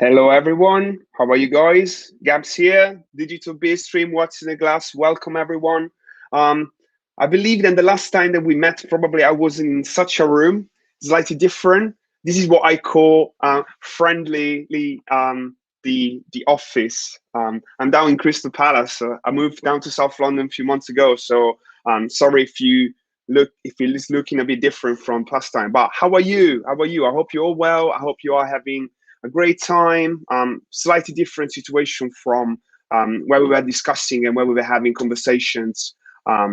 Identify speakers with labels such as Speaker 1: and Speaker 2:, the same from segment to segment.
Speaker 1: Hello everyone, how are you guys? Gabs here, Digital Beer Stream, What's in a Glass. Welcome everyone. Um, I believe that the last time that we met, probably I was in such a room, slightly different. This is what I call friendly the office. I'm down in Crystal Palace. I moved down to South London a few months ago, so sorry if you're looking a bit different from past time. But how are you? How are you? I hope you're all well. I hope you are having a great time. Slightly different situation from where we were discussing and where we were having conversations, a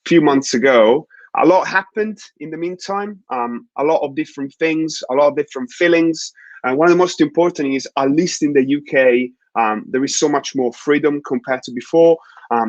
Speaker 1: few months ago. A lot happened in the meantime. A lot of different things, a lot of different feelings. And one of the most important is, at least in the UK, there is so much more freedom compared to before.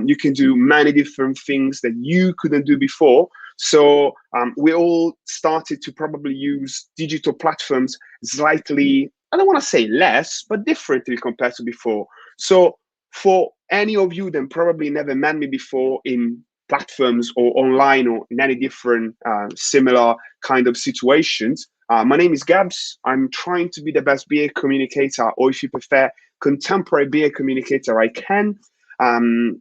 Speaker 1: You can do many different things that you couldn't do before. So we all started to probably use digital platforms slightly, I don't want to say less, but differently compared to before. So for any of you that probably never met me before in platforms or online or in any different similar kind of situations, my name is Gabs. I'm trying to be the best beer communicator, or if you prefer, contemporary beer communicator I can. I'm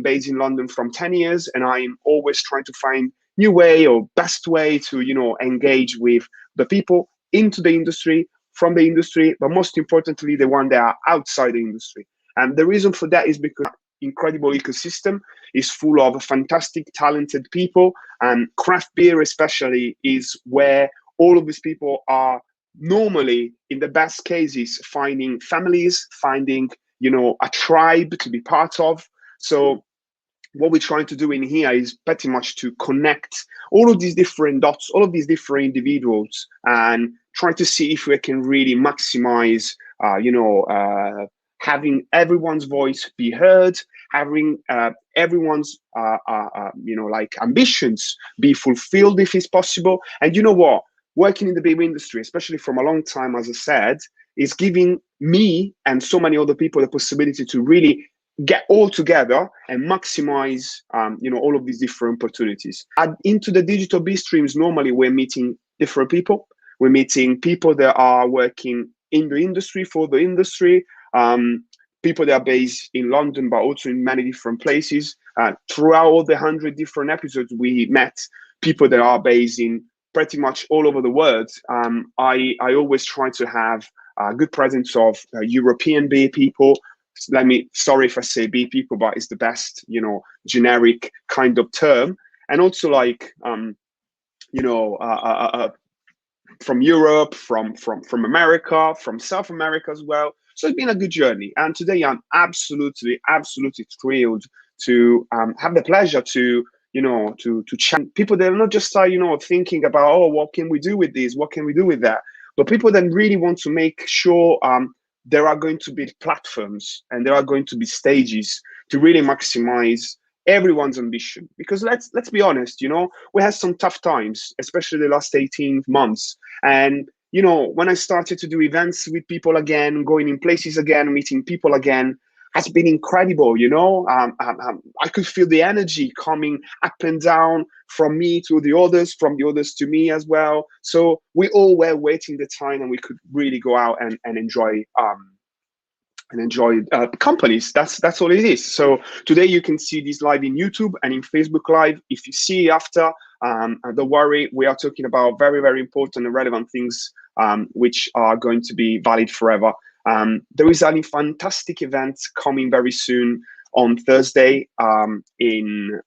Speaker 1: based in London from 10 years, and I'm always trying to find new way or best way to, engage with the people into the industry, from the industry, but most importantly, the one that are outside the industry. And the reason for that is because incredible ecosystem is full of fantastic, talented people, and craft beer especially is where all of these people are normally, in the best cases, finding families, finding a tribe to be part of. So what we're trying to do in here is pretty much to connect all of these different dots, all of these different individuals, and try to see if we can really maximize, having everyone's voice be heard, having everyone's, ambitions be fulfilled if it's possible. And you know what? Working in the beer industry, especially from a long time, as I said, is giving me and so many other people the possibility to really get all together and maximize, all of these different opportunities. And into the digital beer streams, normally we're meeting different people. We're meeting people that are working in the industry, for the industry, people that are based in London, but also in many different places. Throughout all the 100 different episodes, we met people that are based in pretty much all over the world. I always try to have a good presence of European beer people. Sorry if I say beer people, but it's the best, generic kind of term. And also from Europe, from America, from South America as well. So it's been a good journey. And today I'm absolutely thrilled to have the pleasure to chat people that are not just thinking about, oh, what can we do with this, what can we do with that, but people that really want to make sure there are going to be platforms and there are going to be stages to really maximize everyone's ambition. Because let's be honest, we had some tough times, especially the last 18 months. And when I started to do events with people again, going in places again, meeting people again, has been incredible. I could feel the energy coming up and down from me to the others, from the others to me as well. So we all were waiting the time and we could really go out and enjoy companies. That's all it is. So today you can see this live in YouTube and in Facebook Live. If you see after, don't worry, we are talking about very, very important and relevant things, which are going to be valid forever. There is a fantastic event coming very soon on Thursday in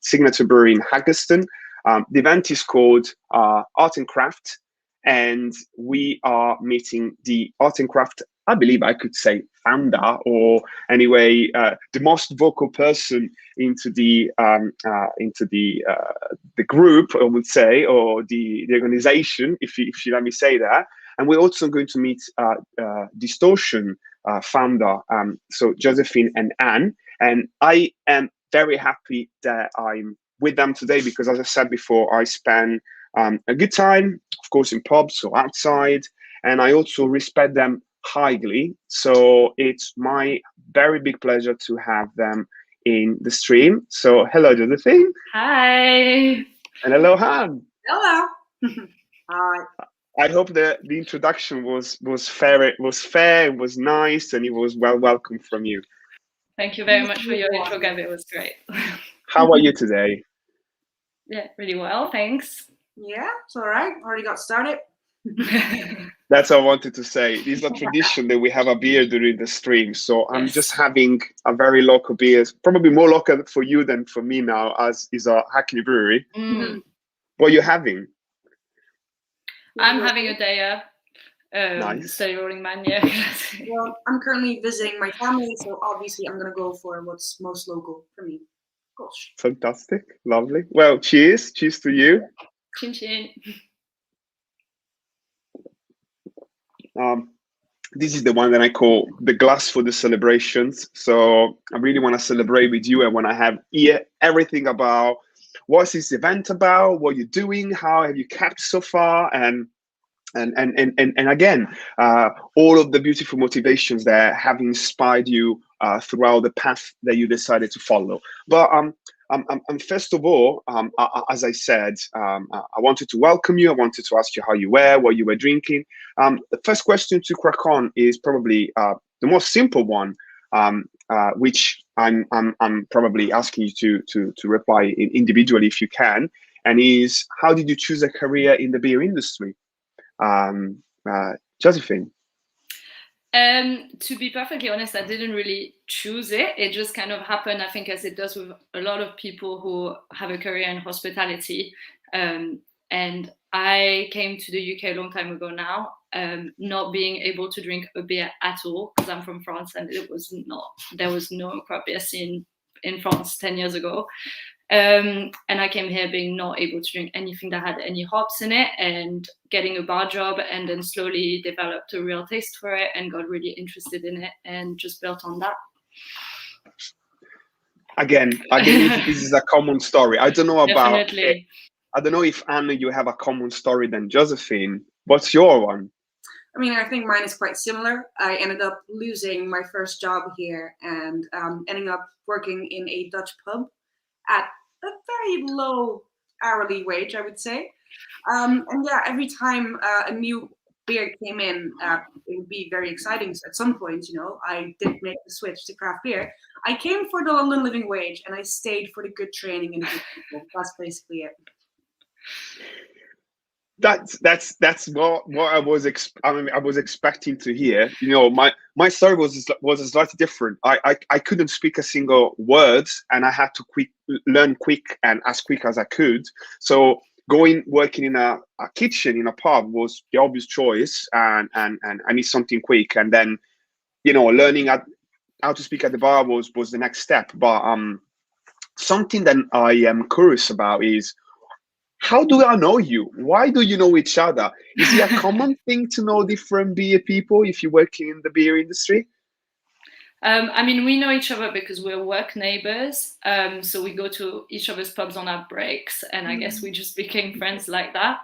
Speaker 1: Signature Brew in Haggerston. The event is called Art&Craft, and we are meeting the Art&Craft, I believe I could say, founder, or anyway, the most vocal person into the group, I would say, or the organization, if you let me say that. And we're also going to meet Distortion founder, so Joséphine and Anne. And I am very happy that I'm with them today because, as I said before, I spend a good time, of course, in pubs or outside, and I also respect them highly. So it's my very big pleasure to have them in the stream. So hello, Joséphine.
Speaker 2: Hi.
Speaker 1: And hello, Han.
Speaker 3: Hello. Hi.
Speaker 1: I hope the introduction was fair. It was fair. It was nice, and it was well welcome from you.
Speaker 2: Thank you very much for your intro, Gabby. It was great.
Speaker 1: How are you today?
Speaker 2: Yeah, really well, thanks.
Speaker 3: Yeah, it's all right. Already got started.
Speaker 1: That's what I wanted to say. It is a tradition that we have a beer during the stream. So I'm just having a very local beer, probably more local for you than for me now, as is a Hackney brewery. What are you having?
Speaker 2: I'm having a Daya.
Speaker 1: Nice.
Speaker 2: Steady rolling man, yeah.
Speaker 3: Well, I'm currently visiting my family, so obviously I'm gonna go for what's most local for me. Gosh.
Speaker 1: Fantastic, lovely. Well, cheers to you.
Speaker 2: Chin chin.
Speaker 1: This is the one that I call the glass for the celebrations. So I really want to celebrate with you, and when I have hear everything about what's this event about, what you're doing, how have you kept so far, and again, all of the beautiful motivations that have inspired you throughout the path that you decided to follow. But first of all, as I said, I wanted to welcome you. I wanted to ask you how you were, what you were drinking. The first question to crack on is probably the most simple one, which I'm probably asking you to reply individually if you can, and is, how did you choose a career in the beer industry? Joséphine.
Speaker 2: To be perfectly honest, I didn't really choose it. It just kind of happened, I think, as it does with a lot of people who have a career in hospitality. And I came to the UK a long time ago now, not being able to drink a beer at all, because I'm from France and there was no craft beer scene in France 10 years ago. And I came here being not able to drink anything that had any hops in it, and getting a bar job, and then slowly developed a real taste for it and got really interested in it and just built on that.
Speaker 1: Again, this is a common story. I don't know about
Speaker 2: Definitely.
Speaker 1: I don't know if, Anna, you have a common story than Joséphine. What's your one?
Speaker 3: I mean, I think mine is quite similar. I ended up losing my first job here and ending up working in a Dutch pub at a very low hourly wage, I would say. And yeah, every time a new beer came in, it would be very exciting. So at some point, I did make the switch to craft beer. I came for the London living wage, and I stayed for the good training and good people. That's basically it.
Speaker 1: That's what I was expecting to hear. My story was slightly different. I couldn't speak a single word, and I had to learn quick and as quick as I could. So working in a kitchen in a pub was the obvious choice, and I need something quick. And then learning how to speak at the bar was the next step. But something that I am curious about is, how do I know you? Why do you know each other? Is it a common thing to know different beer people if you're working in the beer industry?
Speaker 2: I mean, we know each other because we're work neighbors. So we go to each other's pubs on our breaks, and I guess we just became friends like that.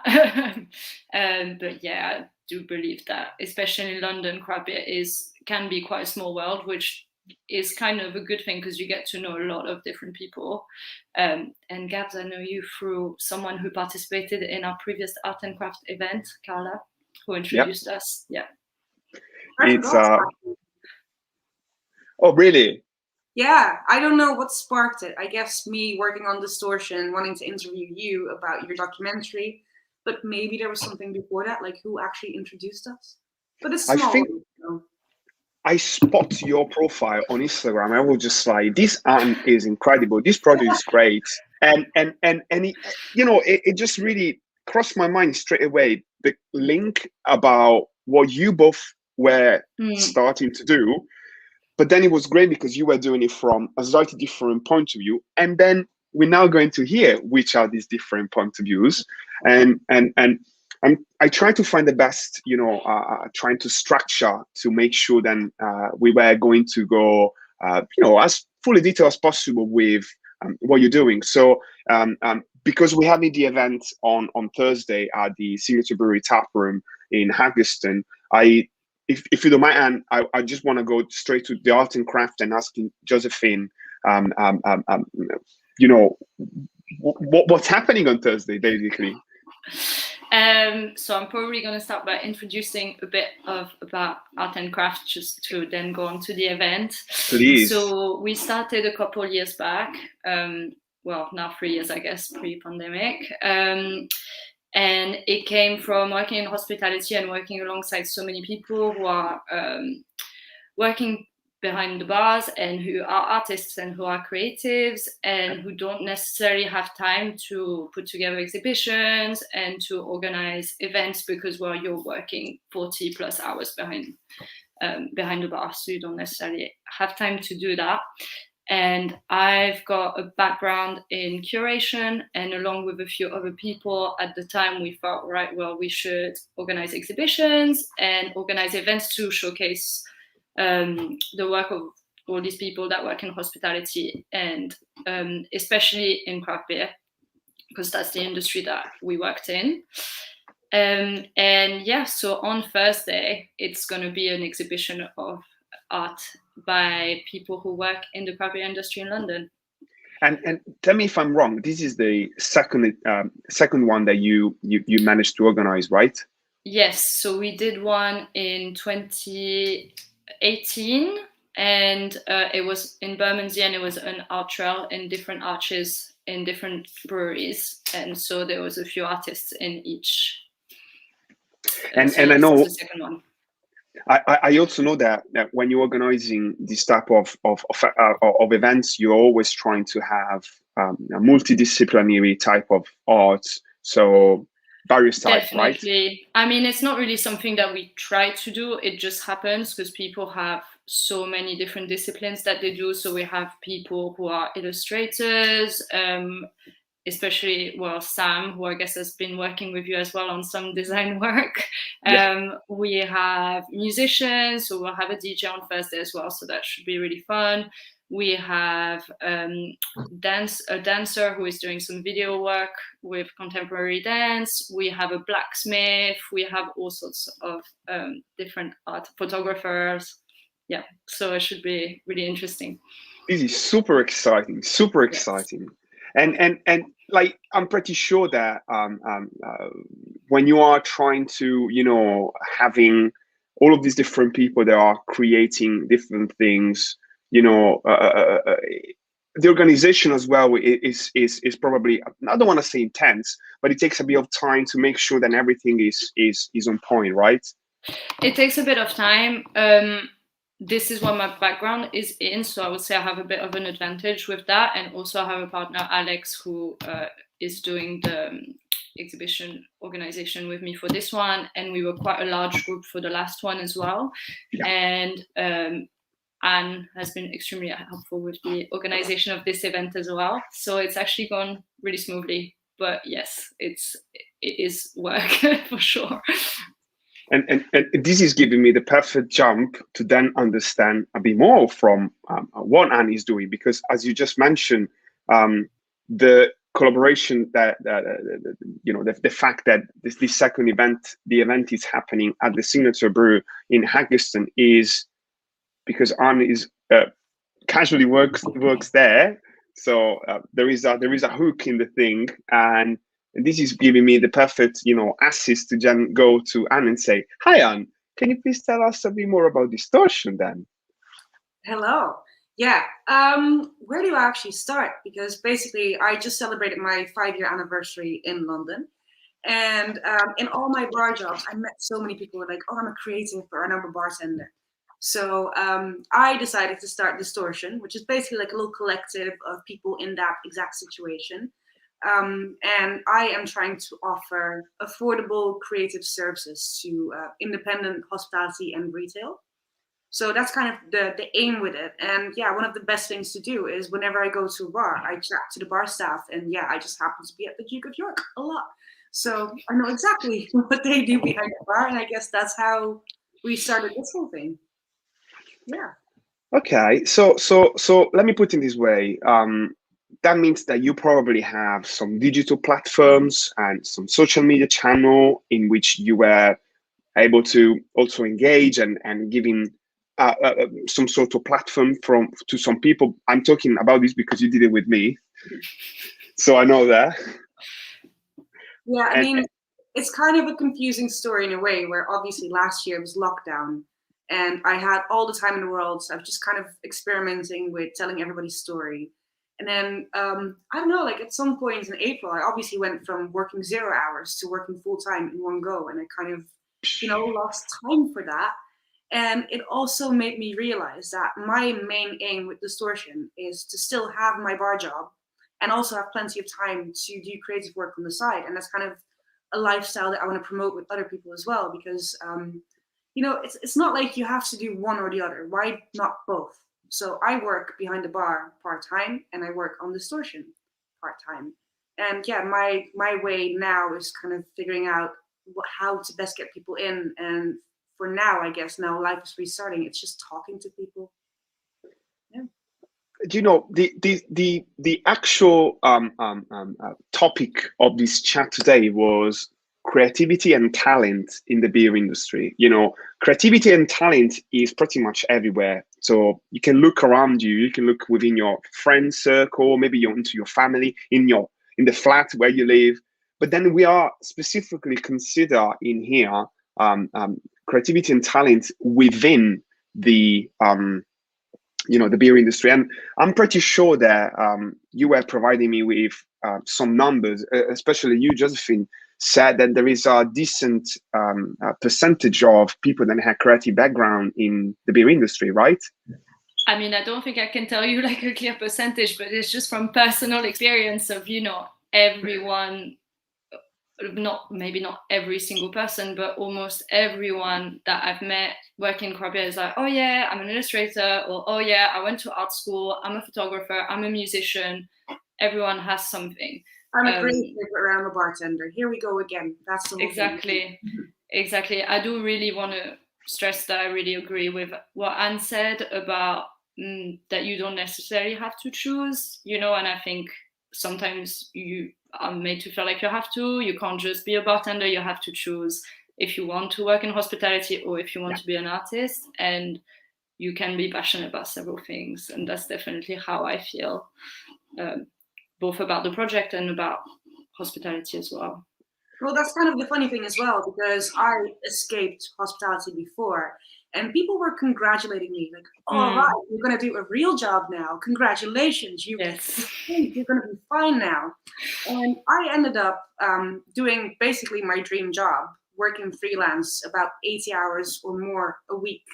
Speaker 2: But yeah, I do believe that, especially in London, craft beer can be quite a small world, which is kind of a good thing because you get to know a lot of different people. And Gabs, I know you through someone who participated in our previous Art&Craft event, Carla, who introduced us. Yeah.
Speaker 1: It's Oh, really?
Speaker 3: Yeah, I don't know what sparked it. I guess me working on Distortion, wanting to interview you about your documentary, but maybe there was something before that, like who actually introduced us. But it's small.
Speaker 1: I think I spot your profile on Instagram. I was just like, this art is incredible. This project is great, and it just really crossed my mind straight away. The link about what you both were starting to do. But then it was great because you were doing it from a slightly different point of view. And then we're now going to hear which are these different points of views. And I try to find the best, trying to structure to make sure then we were going to go, as fully detailed as possible with what you're doing. So because we have the event on Thursday at the Signature Brew tap room in Haggerston, if you don't mind, Anne, I just want to go straight to the Art&Craft and asking Joséphine, what's happening on Thursday, basically.
Speaker 2: So I'm probably going to start by introducing a bit about Art and Craft, just to then go on to the event.
Speaker 1: Please.
Speaker 2: So we started a couple years back. Well, now 3 years, I guess, pre-pandemic. And it came from working in hospitality and working alongside so many people who are working behind the bars and who are artists and who are creatives and who don't necessarily have time to put together exhibitions and to organize events because, well, you're working 40 plus hours behind the bar, so you don't necessarily have time to do that. And I've got a background in curation, and along with a few other people at the time, we thought, right, well, we should organize exhibitions and organize events to showcase the work of all these people that work in hospitality and especially in craft beer, because that's the industry that we worked in. And yeah, so on Thursday, it's going to be an exhibition of art by people who work in the craft beer industry in London.
Speaker 1: And tell me if I'm wrong. This is the second one that you managed to organize, right?
Speaker 2: Yes. So we did one in 2018, and it was in Bermondsey, and it was an art trail in different arches in different breweries, and so there was a few artists in each.
Speaker 1: And
Speaker 2: so
Speaker 1: I
Speaker 2: yes,
Speaker 1: know
Speaker 2: the second one.
Speaker 1: I also know that when you're organizing this type of events, you're always trying to have a multidisciplinary type of art. So various types,
Speaker 2: Definitely.
Speaker 1: right?
Speaker 2: I mean, it's not really something that we try to do. It just happens because people have so many different disciplines that they do. So we have people who are illustrators, especially, well, Sam, who I guess has been working with you as well on some design work.
Speaker 1: Yeah.
Speaker 2: We have musicians, so we'll have a DJ on Thursday as well. So that should be really fun. We have a dancer who is doing some video work with contemporary dance. We have a blacksmith. We have all sorts of different art photographers. Yeah, so it should be really interesting.
Speaker 1: This is super exciting, super exciting. Yes. And like, I'm pretty sure that when you are trying to, having all of these different people that are creating different things, the organization as well is probably, I don't want to say intense, but it takes a bit of time to make sure that everything is on point, right?
Speaker 2: It takes a bit of time. This is what my background is in, so I would say I have a bit of an advantage with that. And also I have a partner, Alex, who is doing the exhibition organization with me for this one. And we were quite a large group for the last one as well. Yeah. And Anne has been extremely helpful with the organization of this event as well. So it's actually gone really smoothly. But yes, it is work for sure.
Speaker 1: And this is giving me the perfect jump to then understand a bit more from what Anne is doing, because as you just mentioned, the collaboration that the fact that this second event, the event is happening at the Signature Brew in Haggerston, is because Anne is casually works there, so there is a hook in the thing, and this is giving me the perfect, assist to then go to Anne and say, "Hi, Anne, can you please tell us a bit more about Distortion then?"
Speaker 3: Hello. Yeah. Where do I actually start? Because basically, I just celebrated my 5-year anniversary in London. And in all my bar jobs, I met so many people who were like, "Oh, I'm a creative or I'm a bartender." So I decided to start Distortion, which is basically like a little collective of people in that exact situation. And I am trying to offer affordable creative services to independent hospitality and retail. So that's kind of the aim with it. And yeah, one of the best things to do is whenever I go to a bar, I chat to the bar staff. And yeah, I just happen to be at the Duke of York a lot. So I know exactly what they do behind the bar. And I guess that's how we started this whole thing. Yeah.
Speaker 1: Okay, so let me put it this way. That means that you probably have some digital platforms and some social media channel in which you were able to also engage and giving some sort of platform to some people. I'm talking about this because you did it with me, so I know that.
Speaker 3: Yeah, I mean, it's kind of a confusing story in a way, where obviously last year was lockdown and I had all the time in the world. So I was just kind of experimenting with telling everybody's story. And then, I don't know, like at some point in April, I obviously went from working 0 hours to working full time in one go. And I kind of, lost time for that. And it also made me realize that my main aim with Distortion is to still have my bar job and also have plenty of time to do creative work on the side. And that's kind of a lifestyle that I want to promote with other people as well, because, it's not like you have to do one or the other. Why not both? So I work behind the bar part-time and I work on Distortion part-time. And yeah, my way now is kind of figuring out how to best get people in. And for now, I guess now life is restarting. It's just talking to people. Yeah.
Speaker 1: The actual topic of this chat today was creativity and talent in the beer industry. Creativity and talent is pretty much everywhere. So you can look around you, you can look within your friend circle, maybe into your family, in the flat where you live. But then we are specifically consider in here creativity and talent within the the beer industry. And I'm pretty sure that you were providing me with some numbers, especially you, Joséphine, said that there is a decent percentage of people that have creative background in the beer industry, right?
Speaker 2: I mean, I don't think I can tell you like a clear percentage, but it's just from personal experience of, everyone, maybe not every single person, but almost everyone that I've met working in craft beer is like, oh yeah, I'm an illustrator, or oh yeah, I went to art school, I'm a photographer, I'm a musician. Everyone has something.
Speaker 3: I'm a great figure, I'm a bartender. Here we go again. That's the whole
Speaker 2: thing. Exactly. I do really want to stress that I really agree with what Anne said about that you don't necessarily have to choose, and I think sometimes you are made to feel like you have to. You can't just be a bartender. You have to choose if you want to work in hospitality or if you want to be an artist, and you can be passionate about several things. And that's definitely how I feel. Both about the project and about hospitality as well.
Speaker 3: Well, that's kind of the funny thing as well, because I escaped hospitality before and people were congratulating me like, all right, you're going to do a real job now. Congratulations. You're going to be fine now. And I ended up doing basically my dream job, working freelance about 80 hours or more a week.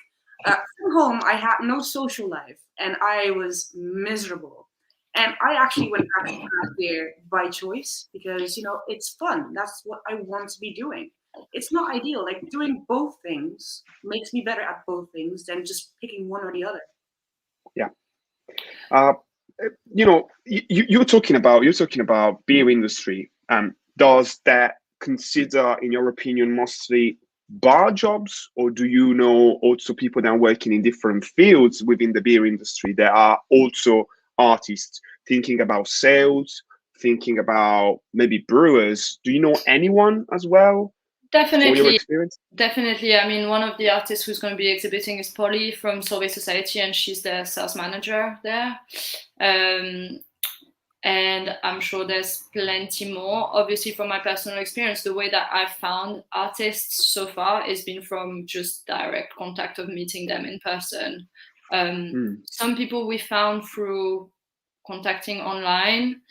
Speaker 3: From home, I had no social life and I was miserable. And I actually went back to craft beer by choice because, it's fun. That's what I want to be doing. It's not ideal. Like doing both things makes me better at both things than just picking one or the other.
Speaker 1: Yeah. You're talking about beer industry. Does that consider, in your opinion, mostly bar jobs, or do you know also people that are working in different fields within the beer industry that are also artists, thinking about sales, thinking about maybe brewers? Do you know anyone as well?
Speaker 2: Definitely. I mean, one of the artists who's going to be exhibiting is Polly from Solvay Society, and she's the sales manager there. And I'm sure there's plenty more. Obviously, from my personal experience, the way that I've found artists so far has been from just direct contact of meeting them in person. Some people we found through contacting online,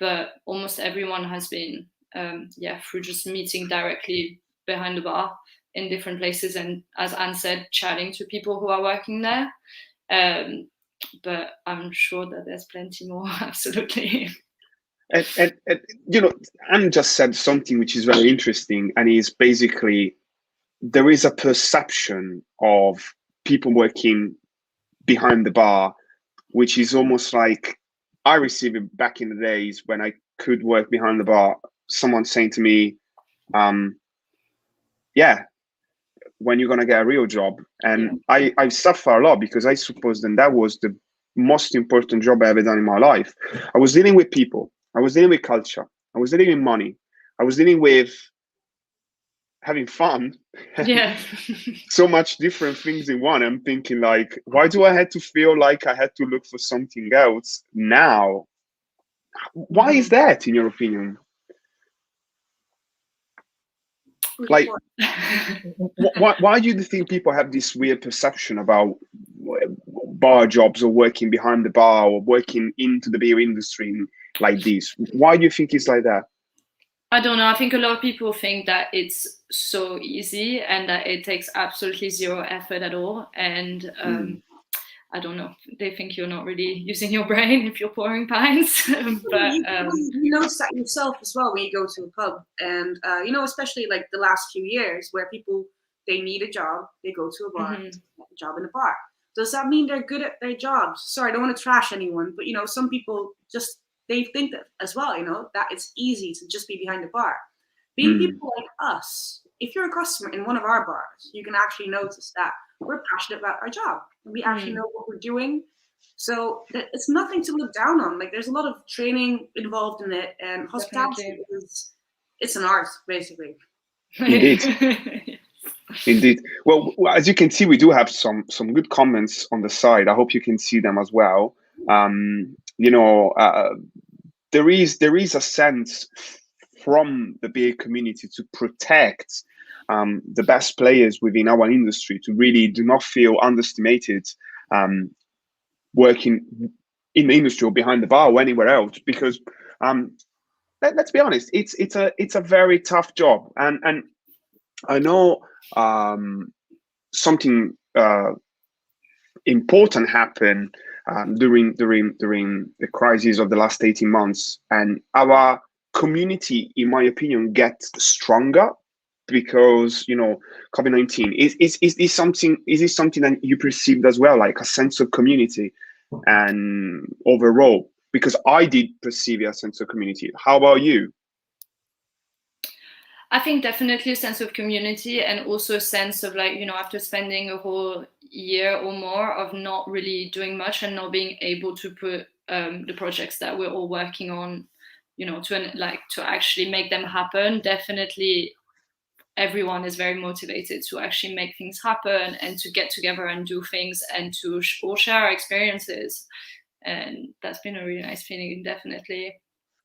Speaker 2: but almost everyone has been through just meeting directly behind the bar in different places, and as Anne said, chatting to people who are working there. But I'm sure that there's plenty more. Absolutely.
Speaker 1: And Anne just said something which is very interesting, and is basically there is a perception of people working behind the bar, which is almost like I received it back in the days when I could work behind the bar. Someone saying to me, when you're going to get a real job. And I suffer a lot because I suppose then that was the most important job I ever done in my life. I was dealing with people. I was dealing with culture. I was dealing with money. I was dealing with having fun.
Speaker 2: Yeah.
Speaker 1: So much different things in one. I'm thinking like, why do I have to feel like I had to look for something else now? Why is that, in your opinion? Like, why do you think people have this weird perception about bar jobs or working behind the bar or working into the beer industry like this? Why do you think it's like that?
Speaker 2: I don't know. I think a lot of people think that it's so easy and that it takes absolutely zero effort at all. And I don't know. They think you're not really using your brain if you're pouring pints. But
Speaker 3: you notice that yourself as well when you go to a pub, and you know, especially like the last few years where people, they need a job, they go to a bar, get a job in a bar. Does that mean they're good at their jobs? Sorry, I don't want to trash anyone, but you know, some people just, they think that as well, you know, that it's easy to just be behind the bar. Being people like us, if you're a customer in one of our bars, you can actually notice that we're passionate about our job. We actually know what we're doing. So it's nothing to look down on. Like, there's a lot of training involved in it, and hospitality it's an art, basically.
Speaker 1: Indeed. Indeed. Well, as you can see, we do have some good comments on the side. I hope you can see them as well. You know, there is a sense from the beer community to protect the best players within our industry, to really do not feel underestimated working in the industry or behind the bar or anywhere else, because let's be honest, it's a very tough job, and I know something important happened during the crisis of the last 18 months, and our community, in my opinion, gets stronger because, you know, COVID-19 is this something that you perceived as well, like a sense of community and overall? Because I did perceive a sense of community. How about you?
Speaker 2: I think definitely a sense of community, and also a sense of, like, you know, after spending a whole year or more of not really doing much and not being able to put the projects that we're all working on, you know, to actually make them happen. Definitely everyone is very motivated to actually make things happen and to get together and do things and to all share our experiences. And that's been a really nice feeling, definitely.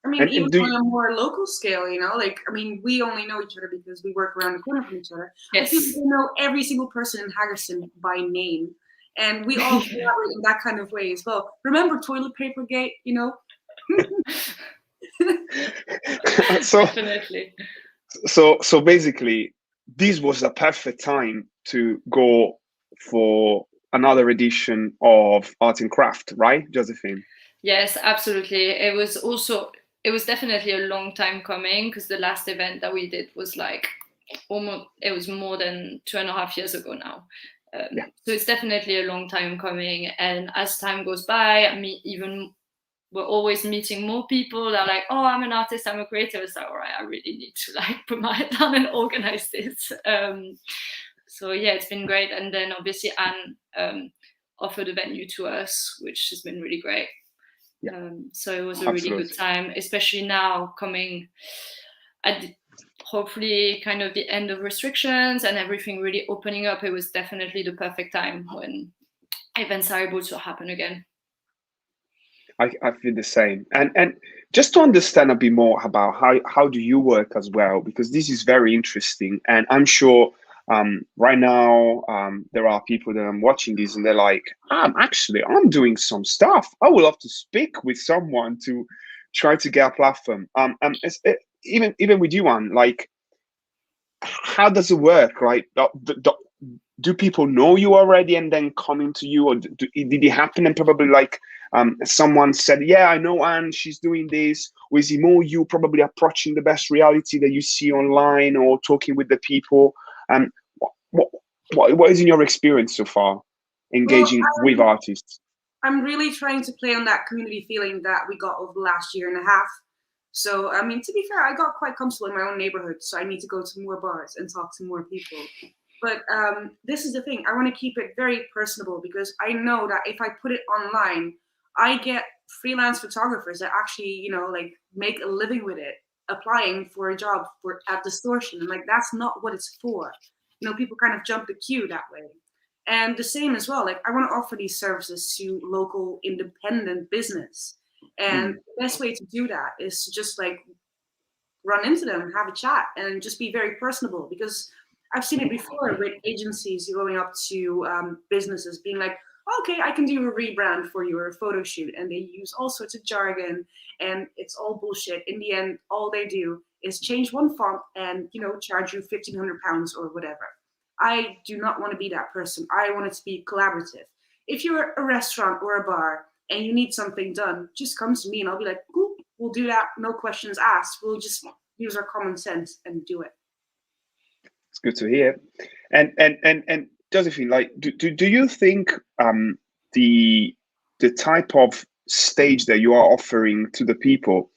Speaker 3: I mean, even on a more local scale, you know, like, I mean, we only know each other because we work around the corner from each other.
Speaker 2: Yes.
Speaker 3: People know every single person in Haggerston by name. And we all collaborate in that kind of way as well. Remember Toilet Paper Gate, you know?
Speaker 2: Definitely.
Speaker 1: So basically, this was a perfect time to go for another edition of Art and Craft, right, Joséphine?
Speaker 2: Yes, absolutely. It was definitely a long time coming, because the last event that we did was like it was more than 2.5 years ago now.
Speaker 1: Yeah.
Speaker 2: So it's definitely a long time coming. And as time goes by, I mean, even we're always meeting more people that are like, oh, I'm an artist, I'm a creator. It's like, all right, I really need to like put my head down and organize this. So yeah, it's been great. And then obviously Anne offered a venue to us, which has been really great.
Speaker 1: Yeah.
Speaker 2: So it was a really good time, especially now coming at hopefully kind of the end of restrictions and everything really opening up. It was definitely the perfect time when events are able to happen again.
Speaker 1: I feel the same. And just to understand a bit more about how do you work as well, because this is very interesting. And I'm sure right now there are people that I'm watching this and they're like, I'm doing some stuff. I would love to speak with someone to try to get a platform. Even with you, Anne, like, how does it work? Right? Do people know you already and then coming to you, or did it happen and probably like someone said, yeah, I know Anne, she's doing this? Or is it more you probably approaching the best reality that you see online or talking with the people? What is in your experience so far engaging with artists?
Speaker 3: I'm really trying to play on that community feeling that we got over the last year and a half. So, I mean, to be fair, I got quite comfortable in my own neighborhood, so I need to go to more bars and talk to more people. But this is the thing. I want to keep it very personable, because I know that if I put it online, I get freelance photographers that actually, you know, like make a living with it, applying for a job at Distortion. And like, that's not what it's for. You know, people kind of jump the queue that way. And the same as well, like, I want to offer these services to local independent business. And the best way to do that is to just like run into them, have a chat, and just be very personable. Because I've seen it before with agencies going up to businesses being like, okay, I can do a rebrand for you or a photo shoot. And they use all sorts of jargon and it's all bullshit. In the end, all they do is change one font and, you know, charge you £1,500 or whatever. I do not want to be that person. I want it to be collaborative. If you're a restaurant or a bar and you need something done, just come to me and I'll be like, cool, we'll do that. No questions asked. We'll just use our common sense and do it.
Speaker 1: It's good to hear. And Joséphine, like, do you think the type of stage that you are offering to the people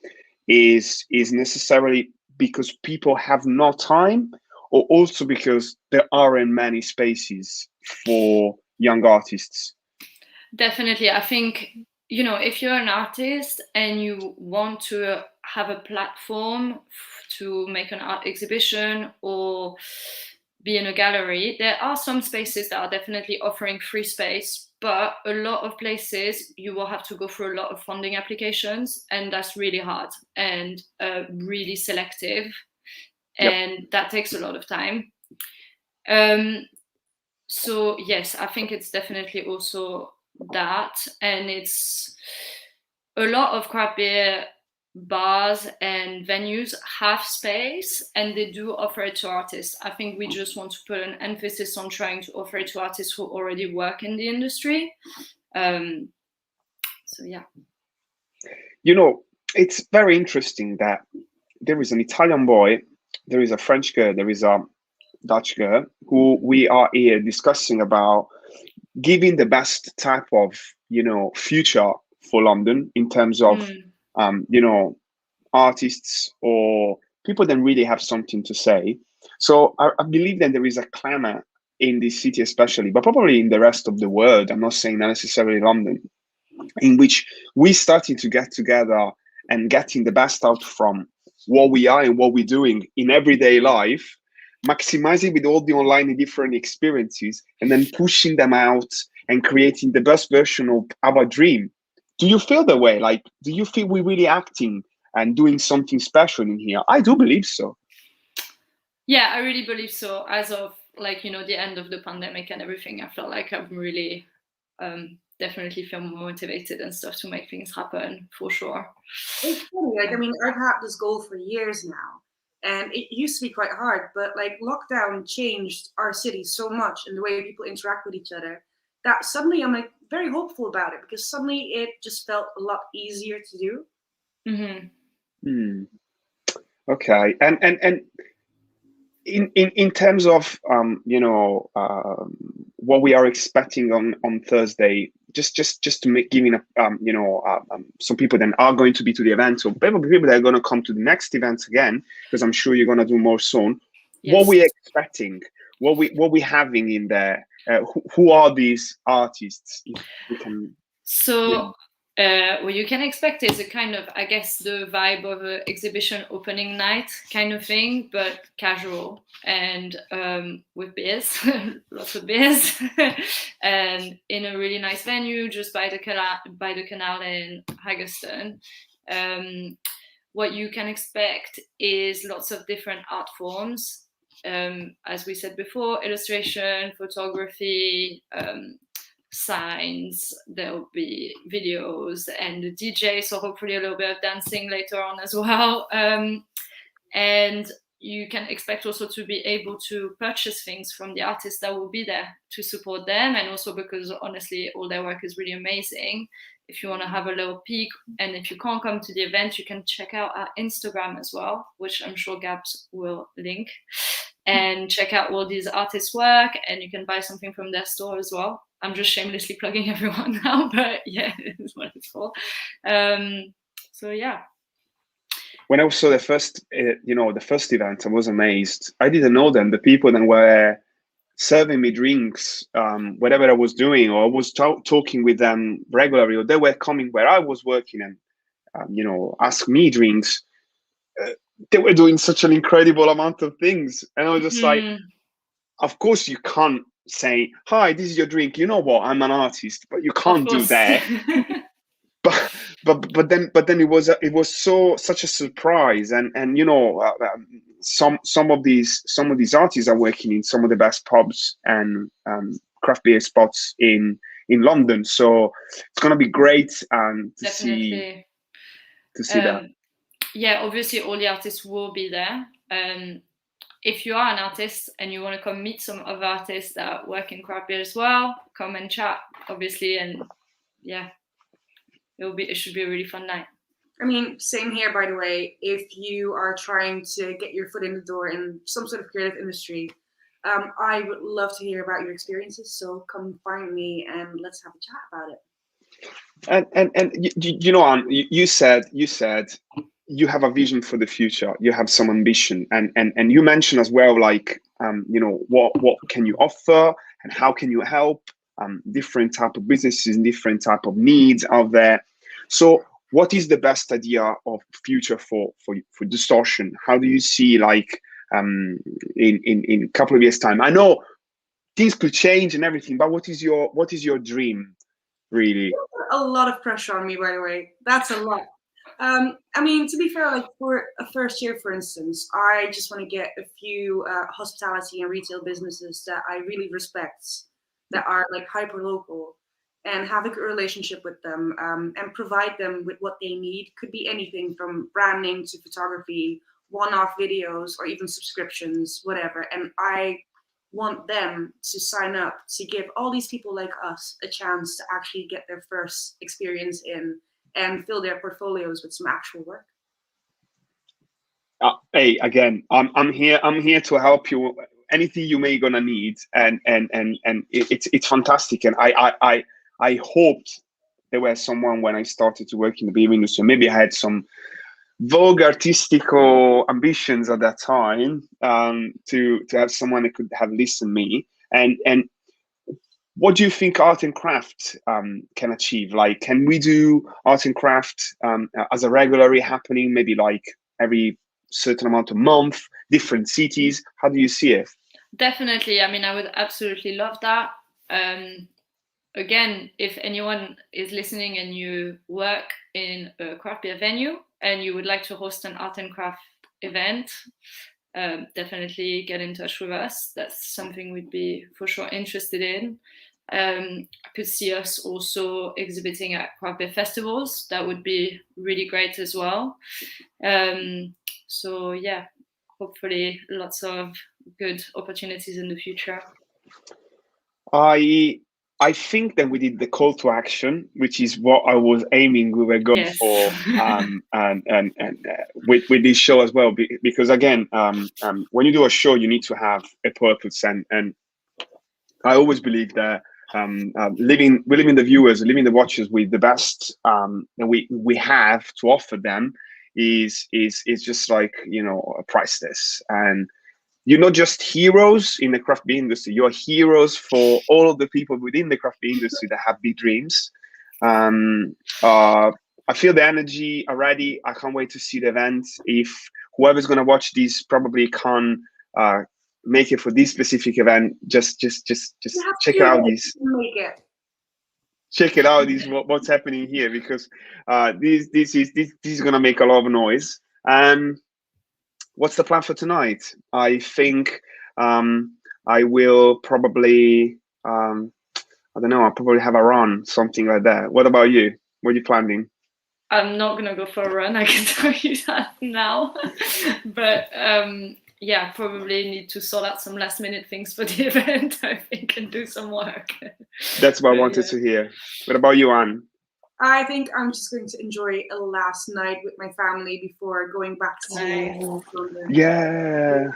Speaker 1: is necessarily because people have no time, or also because there aren't many spaces for young artists?
Speaker 2: Definitely. I think, you know, if you're an artist and you want to have a platform to make an art exhibition or be in a gallery, there are some spaces that are definitely offering free space, but a lot of places you will have to go through a lot of funding applications, and that's really hard and really selective. And that takes a lot of time. So yes, I think it's definitely also that, and it's a lot of craft beer bars and venues have space and they do offer it to artists. I think we just want to put an emphasis on trying to offer it to artists who already work in the industry. So yeah.
Speaker 1: You know, it's very interesting that there is an Italian boy, there is a French girl, there is a Dutch girl who we are here discussing about giving the best type of, you know, future for London in terms of, you know, artists or people that really have something to say. So I believe that there is a clamor in this city especially, but probably in the rest of the world, I'm not saying necessarily London, in which we starting to get together and getting the best out from what we are and what we're doing in everyday life, maximizing with all the online different experiences, and then pushing them out and creating the best version of our dream. Do you feel the way? Like, do you feel we're really acting and doing something special in here? I do believe so.
Speaker 2: Yeah, I really believe so. As of, like, you know, the end of the pandemic and everything, I feel like I've really definitely feel more motivated and stuff to make things happen, for sure.
Speaker 3: It's funny, like, I mean, I've had this goal for years now, and it used to be quite hard, but like lockdown changed our city so much and the way people interact with each other that suddenly I'm like very hopeful about it, because suddenly it just felt a lot easier to do.
Speaker 1: Okay, and in terms of you know, what we are expecting on Thursday, just to make giving you know, some people that are going to be to the event, so people that are going to come to the next event again, because I'm sure you're going to do more soon. Yes. What we're expecting, what we having in there, who are these artists? If we can,
Speaker 2: so. You know. What you can expect is a kind of, I guess, the vibe of an exhibition opening night kind of thing, but casual and with beers, lots of beers, and in a really nice venue just by the canal in Haggerston. What you can expect is lots of different art forms. As we said before, illustration, photography, signs, there'll be videos and the DJ, so hopefully a little bit of dancing later on as well. And you can expect also to be able to purchase things from the artists that will be there to support them, and also because honestly all their work is really amazing. If you want to have a little peek, and if you can't come to the event, you can check out our Instagram as well, which I'm sure Gabs will link, and check out all these artists' work, and you can buy something from their store as well. I'm just shamelessly plugging everyone now, but yeah, it's what it's for. So yeah.
Speaker 1: When I saw the first, you know, the first event, I was amazed. I didn't know them. The people that were serving me drinks, whatever I was doing, or I was talking with them regularly, or they were coming where I was working and, you know, ask me drinks. They were doing such an incredible amount of things, and I was just like, of course you can't say, hi, this is your drink, you know what, I'm an artist, but you can't do that. but then it was such a surprise, and you know, some of these artists are working in some of the best pubs and craft beer spots in London, so it's gonna be great to
Speaker 2: Definitely.
Speaker 1: see that.
Speaker 2: Yeah, obviously all the artists will be there. If you are an artist and you want to come meet some other artists that work in craft beer as well, come and chat, obviously, and yeah, it should be a really fun night.
Speaker 3: I mean, same here, by the way. If you are trying to get your foot in the door in some sort of creative industry, I would love to hear about your experiences. So come find me and let's have a chat about it.
Speaker 1: And you know, Anne, you said you have a vision for the future. You have some ambition, and you mentioned as well, like, you know, what can you offer and how can you help different type of businesses and different type of needs out there. So what is the best idea of future for Distortion? How do you see, like, in a couple of years' time? I know things could change and everything, but what is your dream, really?
Speaker 3: A lot of pressure on me, by the way. That's a lot. I mean, to be fair, like for a first year, for instance, I just want to get a few hospitality and retail businesses that I really respect, that are like hyper local, and have a good relationship with them, and provide them with what they need. Could be anything from branding to photography, one-off videos, or even subscriptions, whatever. And I want them to sign up to give all these people like us a chance to actually get their first experience in and fill their portfolios with some actual work.
Speaker 1: Hey, again, I'm here to help you. Anything you may gonna need, and it's fantastic. And I hoped there was someone when I started to work in the beer industry. Maybe I had some vogue artistical ambitions at that time, to have someone that could have listened me. And what do you think art and craft can achieve? Like, can we do art and craft as a regularly happening, maybe like every certain amount of month, different cities? How do you see it?
Speaker 2: Definitely. I mean, I would absolutely love that. Again, if anyone is listening and you work in a craft beer venue and you would like to host an art and craft event, definitely get in touch with us. That's something we'd be for sure interested in. I could see us also exhibiting at craft beer festivals. That would be really great as well. So yeah, hopefully lots of good opportunities in the future.
Speaker 1: I think that we did the call to action, which is what I was aiming. We were going for, and with this show as well, because again, when you do a show, you need to have a purpose, and I always believe that leaving the viewers, leaving the watchers with the best that we have to offer them is just like, you know, priceless. And you're not just heroes in the craft beer industry, you're heroes for all of the people within the craft beer industry that have big dreams. I feel the energy already. I can't wait to see the event. If whoever's going to watch this probably can't make it for this specific event, just check out this. Check it out. This what's happening here, because this is going to make a lot of noise. What's the plan for tonight? I think I will probably, I don't know, I'll probably have a run, something like that. What about you? What are you planning?
Speaker 2: I'm not going to go for a run, I can tell you that now. But yeah, probably need to sort out some last minute things for the event, I think, and do some work.
Speaker 1: That's what I wanted to hear. What about you, Anne?
Speaker 3: I think I'm just going to enjoy a last night with my family before going back to
Speaker 1: Yeah.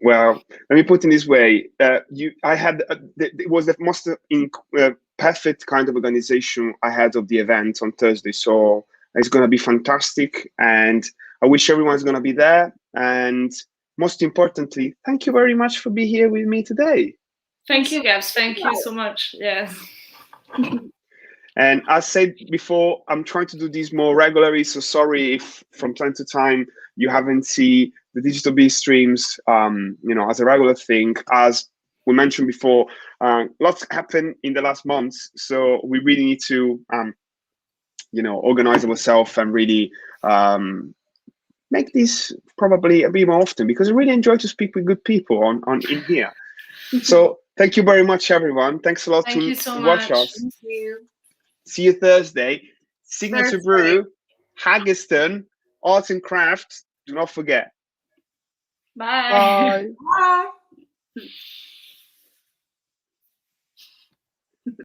Speaker 1: Well, let me put it this way. It was the most perfect kind of organization I had of the event on Thursday. So it's going to be fantastic. And I wish everyone's going to be there. And most importantly, thank you very much for being here with me today.
Speaker 2: Thank you, Gabs. Thank you so much. Yeah.
Speaker 1: And as said before, I'm trying to do this more regularly. So sorry if from time to time you haven't seen the digital beer streams, you know, as a regular thing. As we mentioned before, lots happened in the last months. So we really need to organize ourselves and really make this probably a bit more often, because I really enjoy to speak with good people on in here. So thank you very much, everyone. Thanks a lot
Speaker 2: Thank you so
Speaker 1: watch
Speaker 2: much.
Speaker 1: us.
Speaker 3: Thank you.
Speaker 1: See you Thursday. Signature
Speaker 3: Thursday.
Speaker 1: Brew, Haggerston, Art and Craft. Do not forget.
Speaker 2: Bye.
Speaker 1: Bye.
Speaker 3: Bye.